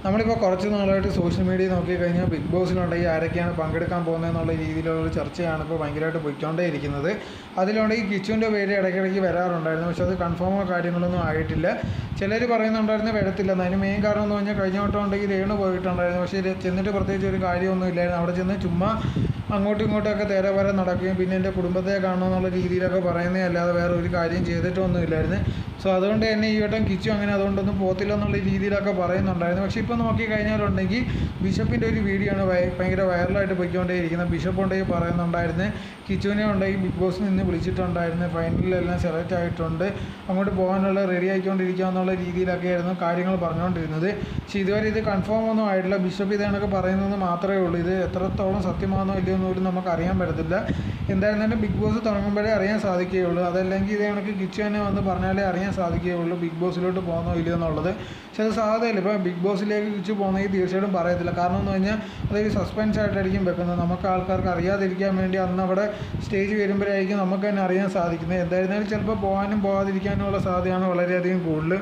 നമ്മളിപ്പോൾ കുറച്ച് നാളായിട്ട് സോഷ്യൽ മീഡിയ നോക്കിക്കഴിഞ്ഞാൽ ബിഗ് ബോസിലുണ്ടെങ്കിൽ ആരൊക്കെയാണ് പങ്കെടുക്കാൻ പോകുന്നതെന്നുള്ള രീതിയിലുള്ള ചർച്ചയാണ് ഇപ്പോൾ ഭയങ്കരമായിട്ട് പോയിക്കൊണ്ടേയിരിക്കുന്നത്. അതിലുണ്ടെങ്കിൽ കിച്ചുവിൻ്റെ പേര് ഇടയ്ക്കിടയ്ക്ക് വരാറുണ്ടായിരുന്നു, പക്ഷേ അത് കൺഫേമോ കാര്യങ്ങളൊന്നും ആയിട്ടില്ല. ചിലർ പറയുന്നുണ്ടായിരുന്നു വരത്തില്ലെന്ന്. അതിന് മെയിൻ കാരണം എന്ന് പറഞ്ഞാൽ കഴിഞ്ഞ വട്ടം ഉണ്ടെങ്കിൽ രേണു പോയിട്ടുണ്ടായിരുന്നു, പക്ഷേ ചെന്നിട്ട് പ്രത്യേകിച്ച് ഒരു കാര്യമൊന്നും ഇല്ലായിരുന്നു. അവിടെ ചെന്ന് ചുമ്മാ അങ്ങോട്ടും ഇങ്ങോട്ടൊക്കെ തേരവര നടക്കുകയും പിന്നെ എൻ്റെ കുടുംബത്തെ കാണണമെന്നുള്ള രീതിയിലൊക്കെ പറയുന്നേ അല്ലാതെ വേറെ ഒരു കാര്യം ചെയ്തിട്ടൊന്നും ഇല്ലായിരുന്നു. സോ അതുകൊണ്ട് തന്നെ ഈ വട്ടം കിച്ചു അങ്ങനെ അതുകൊണ്ടൊന്നും പോത്തില്ല എന്നുള്ള രീതിയിലൊക്കെ പറയുന്നുണ്ടായിരുന്നു. പക്ഷേ ഇപ്പോൾ നോക്കിക്കഴിഞ്ഞാലുണ്ടെങ്കിൽ ബിഷപ്പിൻ്റെ ഒരു വീഡിയോ ആണ് ഭയങ്കര വൈറലായിട്ട് പോയിക്കൊണ്ടേയിരിക്കുന്നത്. ബിഷപ്പ് ഉണ്ടെങ്കിൽ പറയുന്നുണ്ടായിരുന്നു കിച്ചുവിനെ ഉണ്ടെങ്കിൽ ബിഗ് ബോസിൽ നിന്ന് വിളിച്ചിട്ടുണ്ടായിരുന്നു, ഫൈനലിലെല്ലാം സെലക്ട് ആയിട്ടുണ്ട്, അങ്ങോട്ട് പോകാനുള്ള റെഡി ആയിക്കൊണ്ടിരിക്കുക എന്നുള്ള രീതിയിലൊക്കെയായിരുന്നു കാര്യങ്ങൾ പറഞ്ഞുകൊണ്ടിരുന്നത്. പക്ഷേ ഇതുവരെ ഇത് കൺഫേം ഒന്നും ആയിട്ടില്ല. ബിഷപ്പ് ഇതേണൊക്കെ പറയുന്നത് മാത്രമേ ഉള്ളൂ. ഇത് എത്രത്തോളം സത്യമാണോ ഇല്ലയോ പോലും നമുക്ക് അറിയാൻ പറ്റത്തില്ല. എന്തായിരുന്നാലും ബിഗ് ബോസ് തുടങ്ങുമ്പോഴേ അറിയാൻ സാധിക്കുകയുള്ളൂ. അതല്ലെങ്കിൽ ഇത് കണക്ക് കിച്ചു തന്നെ വന്ന് പറഞ്ഞാലേ അറിയാൻ സാധിക്കുകയുള്ളൂ ബിഗ് ബോസിലോട്ട് പോകുന്നോ ഇല്ലയോ എന്നുള്ളത്. പക്ഷേ അത് സാധ്യതയില്ല. ഇപ്പോൾ ബിഗ് ബോസിലേക്ക് കിച്ചു പോകുന്നെങ്കിൽ തീർച്ചയായിട്ടും പറയത്തില്ല. കാരണം എന്ന് പറഞ്ഞാൽ അതൊരു സസ്പെൻസ് ആയിട്ടായിരിക്കും വെക്കുന്നത്. നമുക്ക് ആൾക്കാർക്ക് അറിയാതിരിക്കാൻ വേണ്ടി അന്ന് അവിടെ സ്റ്റേജ് വരുമ്പോഴായിരിക്കും നമുക്ക് തന്നെ അറിയാൻ സാധിക്കുന്നത്. എന്തായിരുന്നാലും ചിലപ്പോൾ പോകാനും പോകാതിരിക്കാനുമുള്ള സാധ്യതയാണ് വളരെയധികം കൂടുതൽ.